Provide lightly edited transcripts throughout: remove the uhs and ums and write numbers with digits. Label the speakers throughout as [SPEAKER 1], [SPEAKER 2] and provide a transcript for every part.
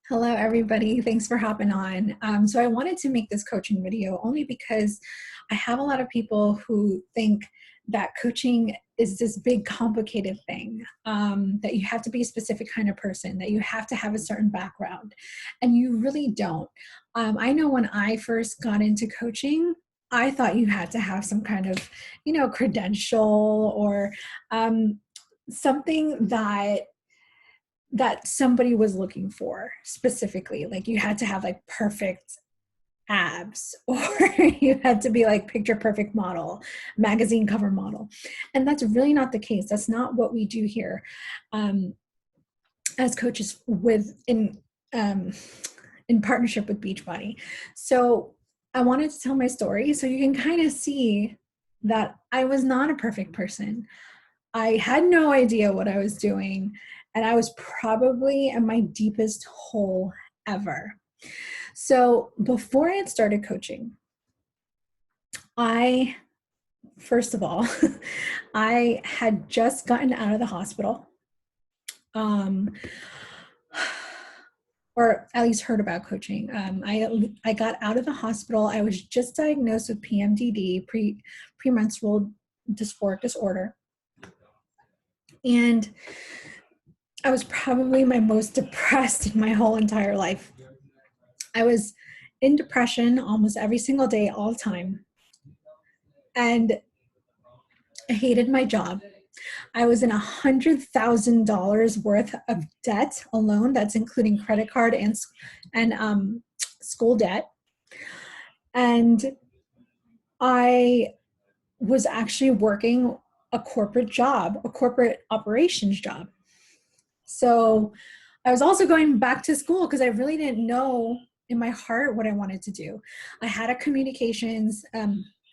[SPEAKER 1] Hello, everybody. Thanks for hopping on. So I wanted to make this coaching video only because I have a lot of people who think that coaching is this big complicated thing, that you have to be a specific kind of person, that you have to have a certain background, and you really don't. I know when I first got into coaching, I thought you had to have some kind of, credential or something that somebody was looking for specifically. Like you had to have like perfect abs or you had to be like picture perfect model, magazine cover model. And that's really not the case. That's not what we do here um, as coaches um, in partnership with Beachbody. So I wanted to tell my story so you can kind of see that I was not a perfect person. I had no idea what I was doing, and I was probably in my deepest hole ever. So before I had started coaching, I, first of all, I had just gotten out of the hospital, um, or at least heard about coaching. I got out of the hospital. I was just diagnosed with PMDD, premenstrual dysphoric disorder, and I was probably my most depressed in my whole entire life. I was in depression almost every single day, all the time. And I hated my job. I was in $100,000 worth of debt alone. That's including credit card and school debt. And I was actually working a corporate job, a corporate operations job. So I was also going back to school because I really didn't know in my heart what I wanted to do. I had a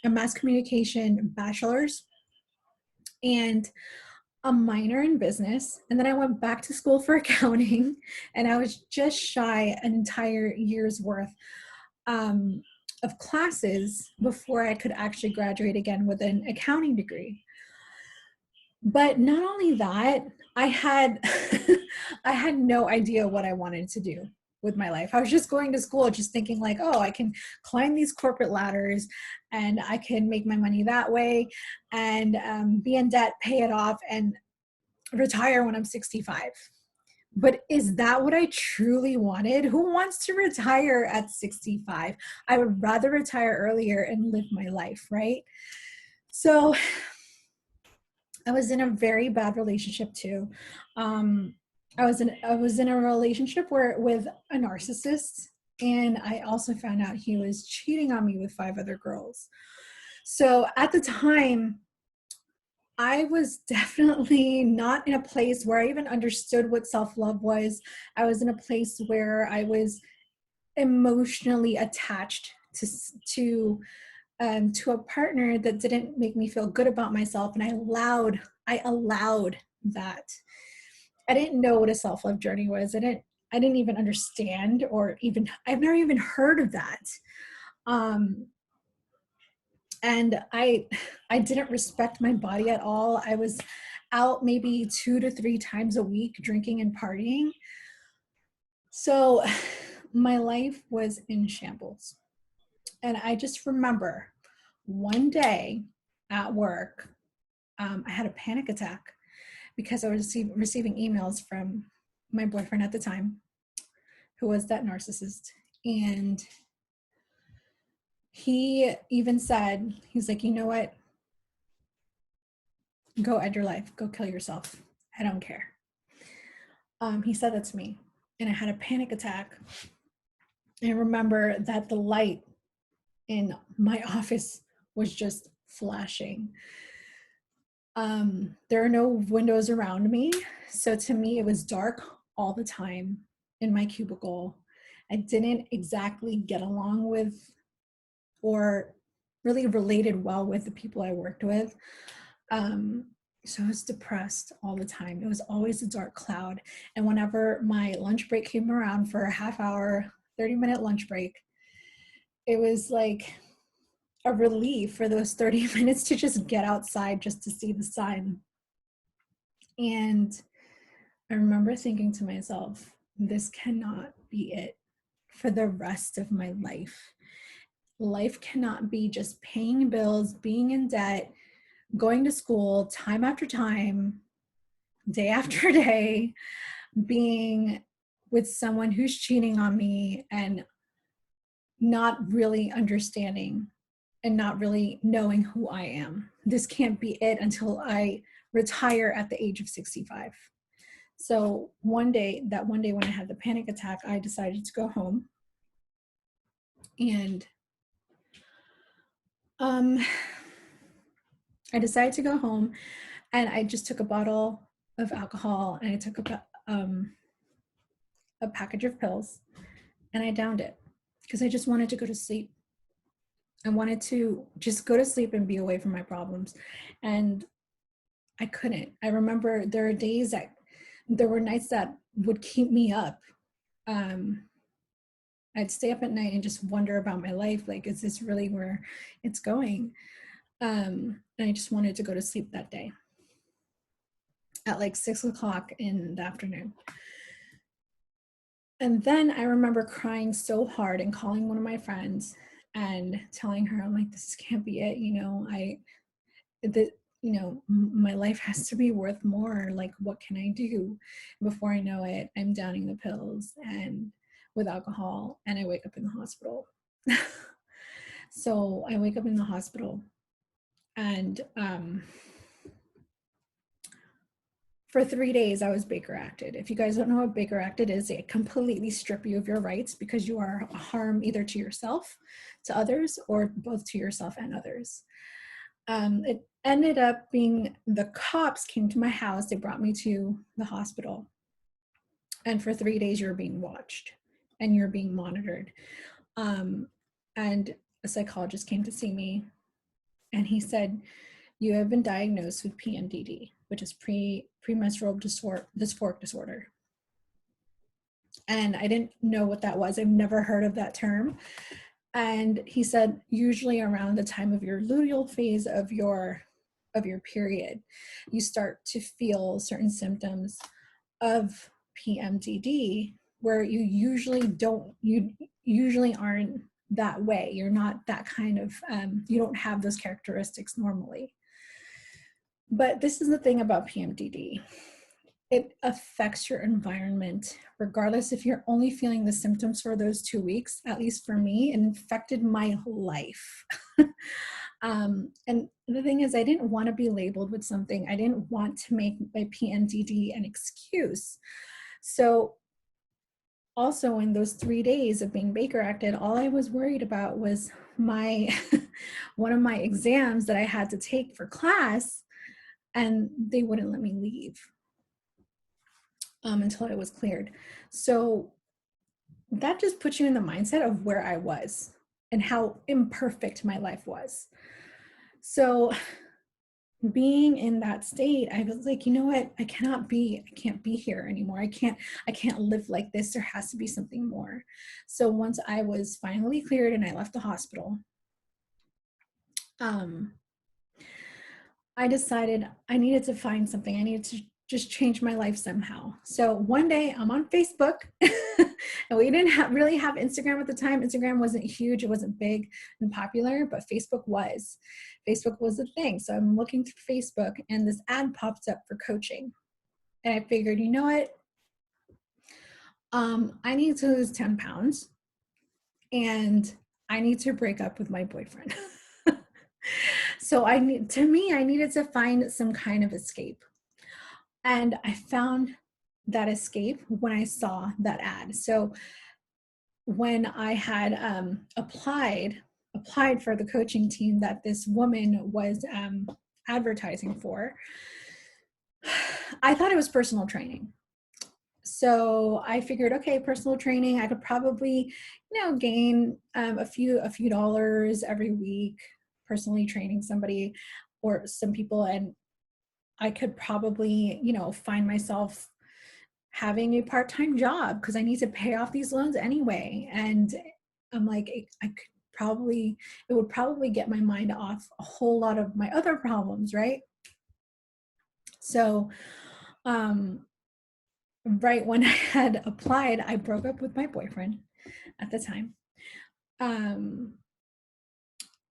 [SPEAKER 1] mass communication bachelor's and a minor in business. And then I went back to school for accounting, and I was just shy an entire year's worth of classes before I could actually graduate again with an accounting degree. But not only that, I had I had no idea what I wanted to do with my life. I was just going to school just thinking like, oh, I can climb these corporate ladders and I can make my money that way and be in debt, pay it off, and retire when I'm 65. But is that what I truly wanted? Who wants to retire at 65? I would rather retire earlier and live my life, right? So I was in a very bad relationship too. I was in a relationship with a narcissist, and I also found out he was cheating on me with 5 other girls. So at the time, I was definitely not in a place where I even understood what self-love was. I was in a place where I was emotionally attached to a partner that didn't make me feel good about myself, and I allowed that. I didn't know what a self-love journey was. I didn't even understand, or even I've never even heard of that. um and I didn't respect my body at all. I was out maybe 2 to 3 times a week drinking and partying. So my life was in shambles. And I just remember one day at work, I had a panic attack because I was receiving emails from my boyfriend at the time, who was that narcissist. And he even said, he's like, you know what? Go end your life. Go kill yourself. I don't care. He said that to me. And I had a panic attack. And I remember that the light in my office was just flashing. There are no windows around me. So to me, it was dark all the time in my cubicle. I didn't exactly get along with or really related well with the people I worked with. So I was depressed all the time. It was always a dark cloud. And whenever my lunch break came around for a half hour, 30-minute lunch break, it was like a relief for those 30 minutes to just get outside just to see the sun. And I remember thinking to myself, this cannot be it for the rest of my life. Life cannot be just paying bills, being in debt, going to school time after time, day after day, being with someone who's cheating on me and not really understanding and not really knowing who I am. This can't be it until I retire at the age of 65. So one day when I had the panic attack, I decided to go home. And I decided to go home, and I just took a bottle of alcohol and I took a package of pills, and I downed it because I just wanted to go to sleep. I wanted to just go to sleep and be away from my problems. And I couldn't. I remember there were nights that would keep me up. I'd stay up at night and just wonder about my life. Like, is this really where it's going? And I just wanted to go to sleep that day at like 6 o'clock in the afternoon. And then I remember crying so hard and calling one of my friends and telling her, I'm like, this can't be it. My life has to be worth more. Like, what can I do? Before I know it, I'm downing the pills and with alcohol, and I wake up in the hospital. So I wake up in the hospital, and for 3 days I was Baker acted. If you guys don't know what Baker acted is, it completely strip you of your rights because you are a harm either to yourself, to others, or both to yourself and others. It ended up being the cops came to my house. They brought me to the hospital. And for 3 days, you're being watched and you're being monitored. And a psychologist came to see me, and he said, you have been diagnosed with PMDD, which is premenstrual dysphoric disorder. And I didn't know what that was. I've never heard of that term. And he said, usually around the time of your luteal phase of your period, you start to feel certain symptoms of PMDD where you usually aren't that way. You're not that kind of, you don't have those characteristics normally. But this is the thing about PMDD. It affects your environment, regardless if you're only feeling the symptoms for those 2 weeks. At least for me, it infected my life. And the thing is, I didn't want to be labeled with something. I didn't want to make my PMDD an excuse. So also in those 3 days of being Baker acted, all I was worried about was my one of my exams that I had to take for class, and they wouldn't let me leave until it was cleared. So that just puts you in the mindset of where I was and how imperfect my life was. So being in that state, I was like, you know what? I can't be here anymore. I can't live like this. There has to be something more. So once I was finally cleared and I left the hospital, I decided I needed to find something. I needed to just change my life somehow. So one day I'm on Facebook and we didn't really have Instagram at the time. Instagram wasn't huge. It wasn't big and popular, but Facebook was. Facebook was the thing. So I'm looking through Facebook and this ad pops up for coaching. And I figured, you know what? I need to lose 10 pounds and I need to break up with my boyfriend. So I needed to find some kind of escape. And I found that escape when I saw that ad. So when I had applied for the coaching team that this woman was advertising for, I thought it was personal training. So I figured, okay, personal training, I could probably, gain a few dollars every week, personally training somebody or some people, and I could probably, find myself having a part-time job because I need to pay off these loans anyway. And I'm like, it would probably get my mind off a whole lot of my other problems, right? So right when I had applied, I broke up with my boyfriend at the time. Um,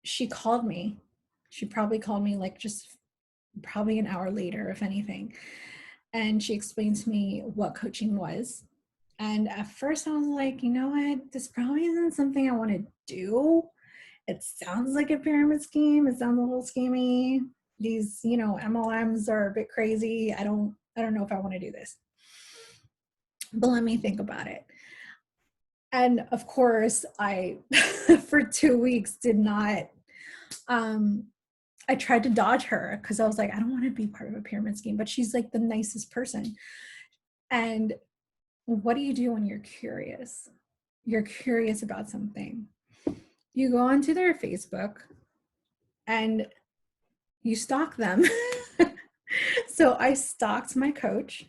[SPEAKER 1] she called me. She probably called me like just probably an hour later, if anything. And she explained to me what coaching was. And at first I was like, you know what? This probably isn't something I want to do. It sounds like a pyramid scheme. It sounds a little schemy. These, MLMs are a bit crazy. I don't know if I want to do this. But let me think about it. And of course, I for 2 weeks did not um I tried to dodge her because I was like, I don't want to be part of a pyramid scheme, but she's like the nicest person. And what do you do when you're curious? You're curious about something. You go onto their Facebook and you stalk them. So I stalked my coach,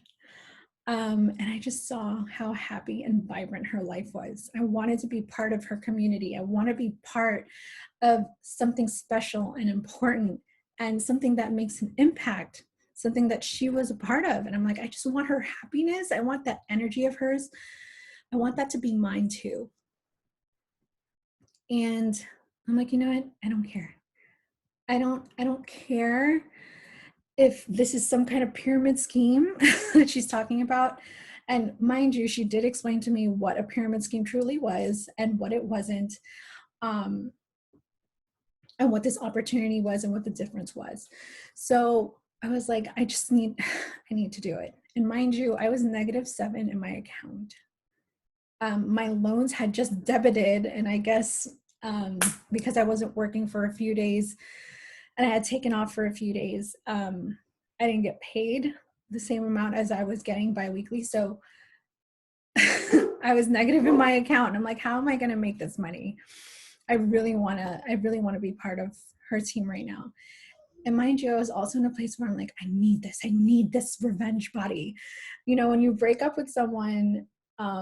[SPEAKER 1] and I just saw how happy and vibrant her life was. I wanted to be part of her community. I want to be part of something special and important and something that makes an impact, something that she was a part of. And I'm like, I just want her happiness. I want that energy of hers. I want that to be mine too. And I'm like, you know what? I don't care. I don't care if this is some kind of pyramid scheme that she's talking about. And mind you, she did explain to me what a pyramid scheme truly was and what it wasn't, um, and what this opportunity was and what the difference was. So I was like, I need to do it. And mind you, I was -7 in my account. My loans had just debited, and I guess because I wasn't working for a few days and I had taken off for a few days, I didn't get paid the same amount as I was getting biweekly. So I was negative in my account. And I'm like, how am I going to make this money? I really want to be part of her team right now. And mind you, I was also in a place where I'm like, I need this revenge body. When you break up with someone,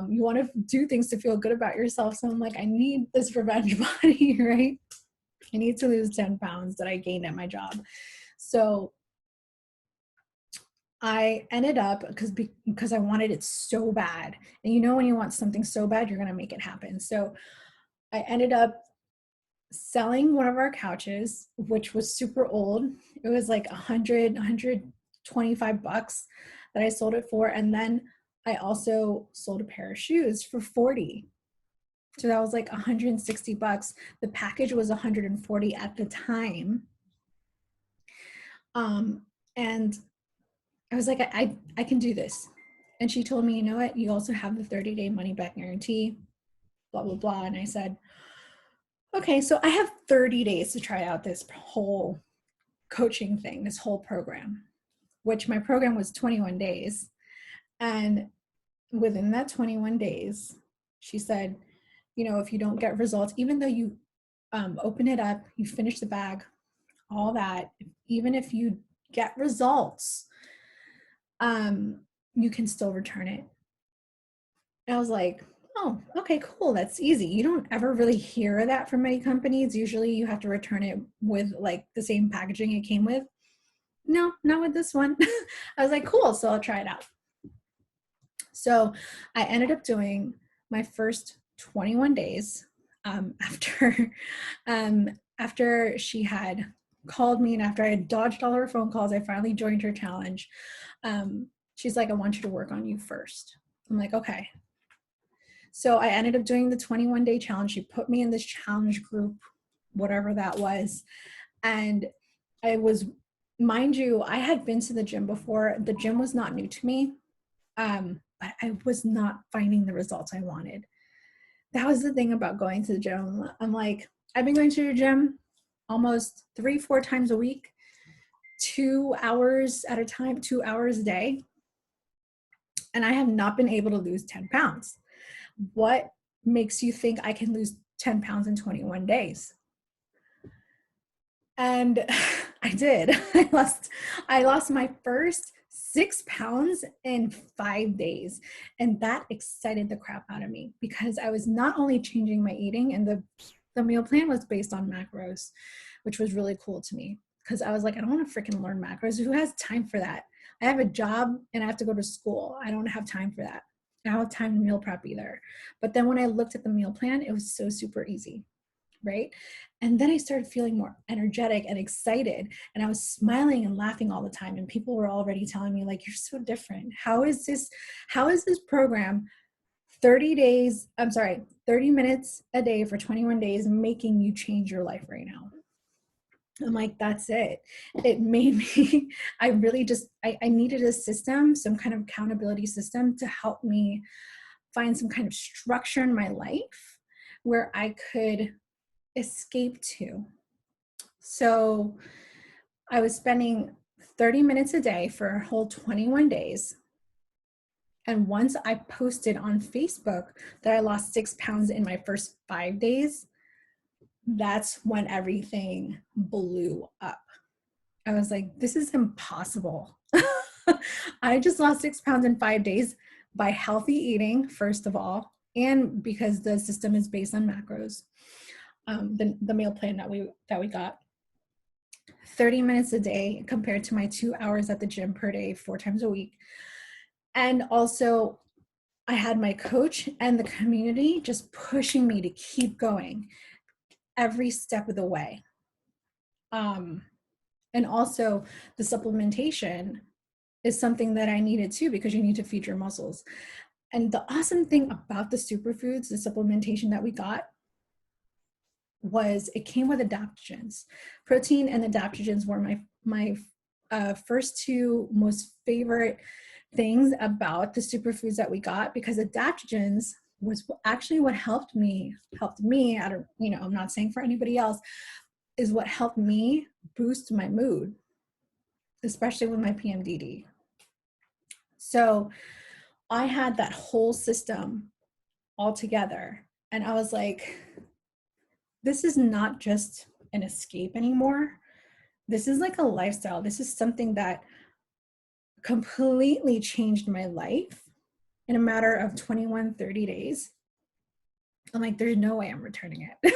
[SPEAKER 1] you want to do things to feel good about yourself. So I'm like, I need this revenge body, right? I need to lose 10 pounds that I gained at my job. So I ended up, because I wanted it so bad. And when you want something so bad, you're going to make it happen. So I ended up selling one of our couches, which was super old. It was like $125 that I sold it for. And then I also sold a pair of shoes for 40. So that was like $160. The package was 140 at the time. And I was like, I can do this. And she told me, you know what? You also have the 30-day money back guarantee, blah, blah, blah. And I said, okay, so I have 30 days to try out this whole coaching thing, this whole program, which my program was 21 days. And within that 21 days, she said, if you don't get results, even though you open it up, you finish the bag, all that, even if you get results, you can still return it. And I was like, oh, okay, cool. That's easy. You don't ever really hear that from many companies. Usually you have to return it with like the same packaging it came with. No, not with this one. I was like, cool. So I'll try it out. So I ended up doing my first 21 days after after she had called me and after I had dodged all her phone calls. I finally joined her challenge. She's like, I want you to work on you first. I'm like, okay. So I ended up doing the 21-day challenge. She put me in this challenge group, whatever that was. And I was, mind you, I had been to the gym before. The gym was not new to me, but I was not finding the results I wanted. That was the thing about going to the gym. I'm like, I've been going to the gym almost 3-4 times a week, 2 hours at a time, 2 hours a day. And I have not been able to lose 10 pounds. What makes you think I can lose 10 pounds in 21 days? And I did. I lost my first 6 pounds in 5 days. And that excited the crap out of me because I was not only changing my eating, and the meal plan was based on macros, which was really cool to me because I was like, I don't want to freaking learn macros. Who has time for that? I have a job and I have to go to school. I don't have time for that. I don't have time to meal prep either. But then when I looked at the meal plan, it was so super easy, right? And then I started feeling more energetic and excited, and I was smiling and laughing all the time. And people were already telling me, like, you're so different. How is this program 30 days, I'm sorry, 30 minutes a day for 21 days making you change your life right now? I'm like, that's it. It made me, I really just, I needed a system, some kind of accountability system to help me find some kind of structure in my life where I could escape to. So I was spending 30 minutes a day for a whole 21 days. And once I posted on Facebook that I lost 6 pounds in my first 5 days, that's when everything blew up. I was like, this is impossible. I just lost 6 pounds in 5 days by healthy eating, first of all, and because the system is based on macros. The meal plan that we got, 30 minutes a day compared to my 2 hours at the gym per day, 4 times a week. And also, I had my coach and the community just pushing me to keep going every step of the way. And also, the supplementation is something that I needed too, because you need to feed your muscles. And the awesome thing about the superfoods, the supplementation that we got, was it came with adaptogens. Protein and adaptogens were my first two most favorite things about the superfoods that we got, because adaptogens was actually what helped me. I don't, I'm not saying for anybody else, is what helped me boost my mood, especially with my PMDD. So I had that whole system all together, and I was like, this is not just an escape anymore. This is like a lifestyle. This is something that completely changed my life in a matter of 21, 30 days. I'm like, there's no way I'm returning it.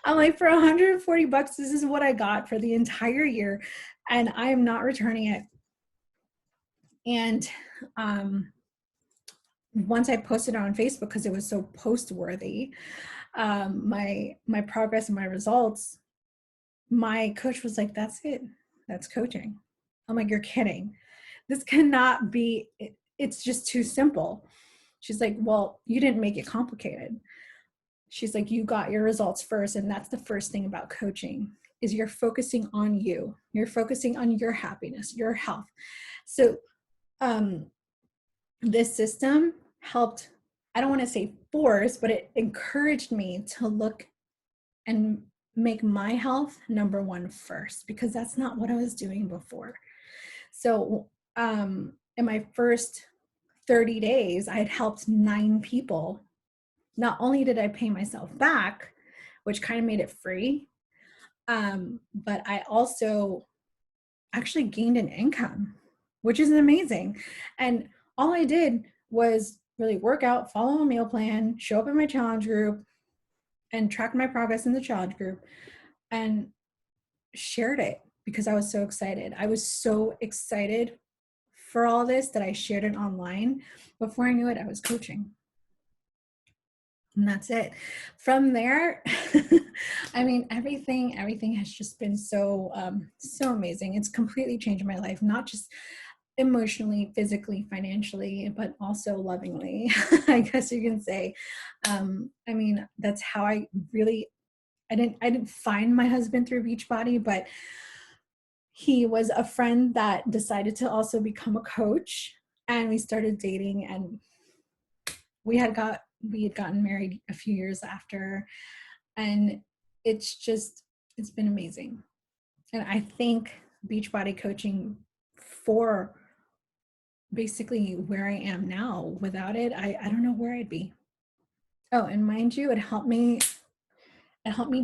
[SPEAKER 1] I'm like, for $140, this is what I got for the entire year, and I am not returning it. And once I posted it on Facebook, because it was so post worthy, my progress and my results, my coach was like, that's it. That's coaching. I'm like, you're kidding. This cannot be, it's just too simple. She's like, well, you didn't make it complicated. She's like, you got your results first. And that's the first thing about coaching, is you're focusing on you. You're focusing on your happiness, your health. So this system helped, I don't want to say force, but it encouraged me to look and make my health number one first, because that's not what I was doing before. So in my first 30 days, I had helped 9 people. Not only did I pay myself back, which kind of made it free, but I also actually gained an income, which is amazing. And all I did was really work out, follow a meal plan, show up in my challenge group, and track my progress in the challenge group, and shared it because I was so excited. I was so excited for all this that I shared it online. Before I knew it, I was coaching. And that's it. From there, I mean, everything has just been so amazing. It's completely changed my life, not just emotionally, physically, financially, but also lovingly, I guess you can say. I mean, that's how I didn't find my husband through Beachbody, but he was a friend that decided to also become a coach, and we started dating, and we had gotten married a few years after, and it's been amazing. And I think Beachbody coaching for basically where I am now. Without it, I don't know where I'd be. Oh, and mind you, it helped me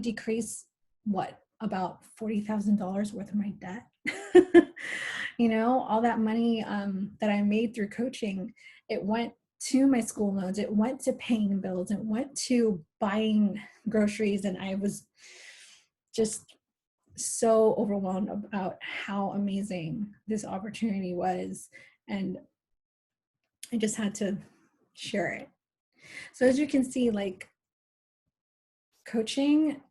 [SPEAKER 1] decrease about $40,000 worth of my debt. All that money that I made through coaching, it went to my school loans, it went to paying bills, it went to buying groceries, and I was just so overwhelmed about how amazing this opportunity was. And I just had to share it. So as you can see, like, coaching,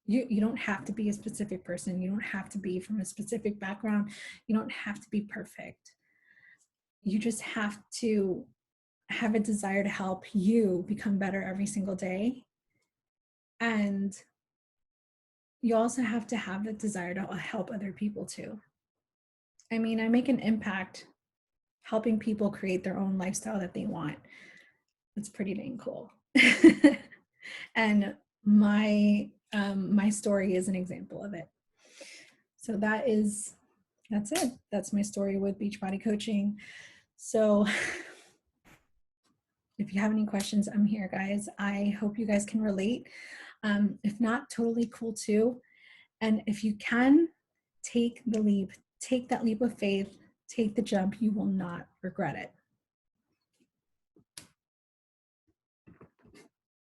[SPEAKER 1] you don't have to be a specific person. You don't have to be from a specific background. You don't have to be perfect. You just have to have a desire to help you become better every single day. And you also have to have the desire to help other people too. I mean, I make an impact helping people create their own lifestyle that they want. It's pretty dang cool. And my story is an example of it. So that's it. That's my story with Beachbody Coaching. So if you have any questions, I'm here, guys. I hope you guys can relate. If not, totally cool too. And if you can, take the leap, take that leap of faith, take the jump. You will not regret it.